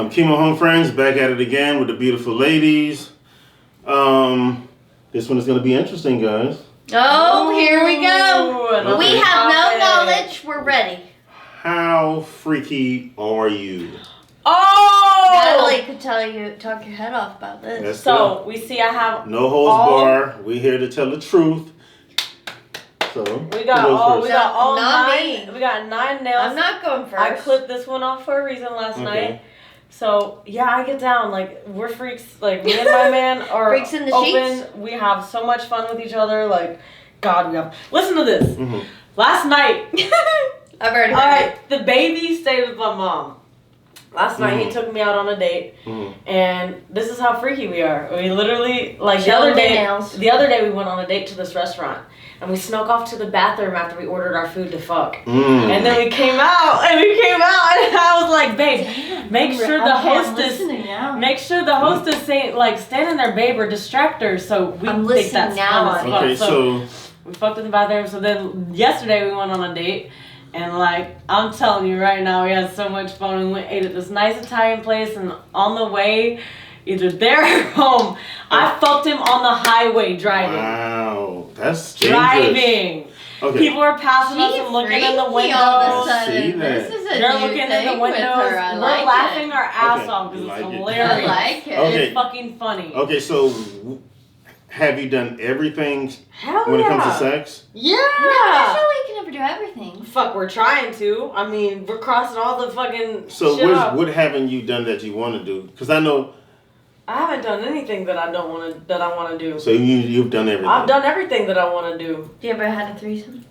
Chemo Home Friends, back at it again with the beautiful ladies. This one is going to be interesting, guys. Oh, here we go. Okay. We have no knowledge. We're ready. How freaky are you? Oh! Natalie could talk your head off about this. That's So, good. we see I have No holds bar. We're here to tell the truth. So, We got all Not nine. me. We got 9 nails. I'm not going first. I clipped this one off for a reason last night. So yeah, I get down. Like we're freaks. Like me and my man are Freaks in the open. sheets? We have so much fun with each other. Like God, we have. Listen to this. Mm-hmm. Last night. I've already heard All right, the baby stayed with my mom. Last night he took me out on a date, and this is how freaky we are. We literally the other day we went on a date to this restaurant. And we snuck off to the bathroom after we ordered our food to fuck. And then we came out, and I was like, babe, make sure the hostess ain't like standing there, babe, or distract her. So we think that's now. fun as fuck. Okay, so we fucked in the bathroom. So then yesterday we went on a date. And like, I'm telling you right now, we had so much fun. We ate at this nice Italian place, and on the way, either there or home, I fucked him on the highway driving. Wow, that's driving. Okay. People are passing us and looking in the windows. All of a sudden. See that. This is a They're new looking in thing the windows. with her. I We're like laughing it. our ass off You because like it's it? hilarious. I like it. Okay. It's fucking funny. Okay, so have you done everything Hell when it comes to yeah. sex? Yeah. No, there's no way you can never do everything. Fuck, we're trying to. I mean, we're crossing all the fucking So shit up. what haven't you done that you want to do? Because I know. I haven't done anything that I want to do. So you've done everything. I've done everything that I want to do. You ever had a threesome?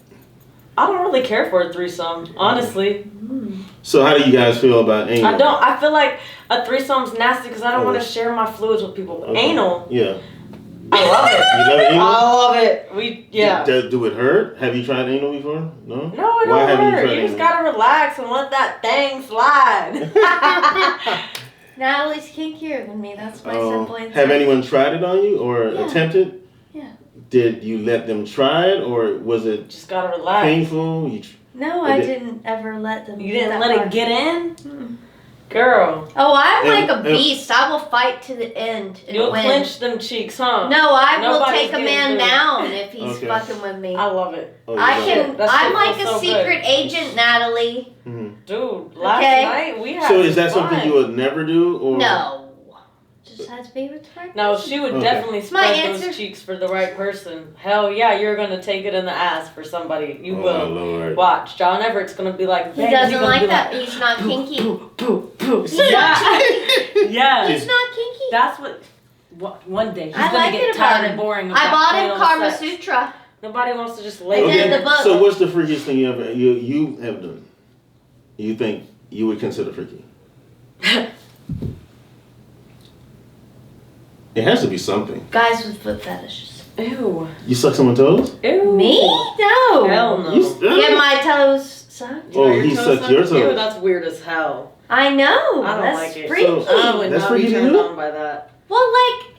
I don't really care for a threesome, honestly. So how do you guys feel about anal? I don't. I feel like a threesome's nasty because I don't want to share my fluids with people. Okay. Anal. Yeah. I love it. You love anal? I love it. Do it hurt? Have you tried anal before? No? No, it Why don't haven't you hurt. tried You just anal? gotta relax and let that thing slide. Natalie's kinkier than me. That's my simple answer. Have anyone tried it on you or attempted? Yeah. Did you let them try it or was it Just gotta relax. painful? No, I didn't ever let them. You didn't let it get in? Mm. Girl. Oh, I'm like a beast. I will fight to the end and You'll win. clench them cheeks, huh? No, I will Nobody's take a getting man through. down if he's fucking with me. I love it. Oh, you I love can. it. That shit I'm like feels a so secret good. agent, Natalie. Dude, last night we had So is that fun. something you would never do? Or? No. Just has to be with the right No, person. she would Okay. definitely my spread answer. those cheeks for the right person. Hell yeah, you're gonna take it in the ass for somebody. You Oh, will. Lord. Watch. John Everett's gonna be like, He "Babe," doesn't he's gonna like be that. like, He's not kinky. Poo. He's not Yeah. kinky. Yeah. He's not kinky. That's one day he's I gonna like get it about tired him. and boring. Of I that bought plain him old Karma sex. Sutra. Nobody wants to just lay And then there. the book. So what's the freakiest thing you have done? You think you would consider freaky? It has to be something. Guys with foot fetishes. Ew. You suck someone's toes? Ew. Me? No. Hell no. Get my toes sucked. Oh, Your he toes sucked sucked? your toes. Ew, that's weird as hell. I know. I don't That's like it. freaky. So- I would That's not be freaky to turned you? on by that. Well, like,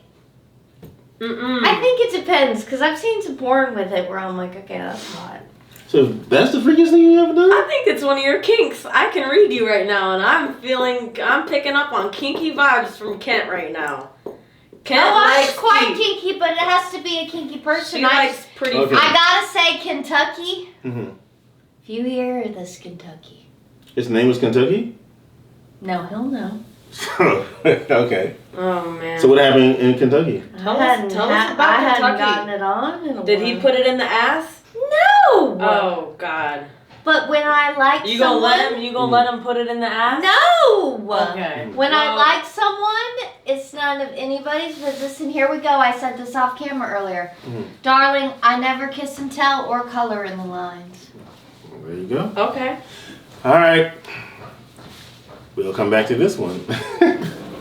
Mm-mm. I think it depends, because I've seen some porn with it where I'm like, okay, that's hot. So that's the freakiest thing you ever done? I think it's one of your kinks. I can read you right now, and I'm picking up on kinky vibes from Kent right now. Kent I'm likes quite feet. kinky, but it has to be a kinky person. She likes pretty Okay. feet. I gotta say, Kentucky. Mm-hmm. If you hear this, Kentucky. His name was Kentucky? No, he'll know. Okay. Oh man. So what happened in Kentucky? Tell us about I hadn't Kentucky. gotten it on in a Did he while. put it in the ass? No. Oh God. But when I like You someone, gonna let him? You gonna let him put it in the ass? No. Okay. When I Well, like someone, it's none of anybody's business. And here we go. I said this off camera earlier. Darling, I never kiss and tell or color in the lines. There you go. Okay. All right. We'll come back to this one.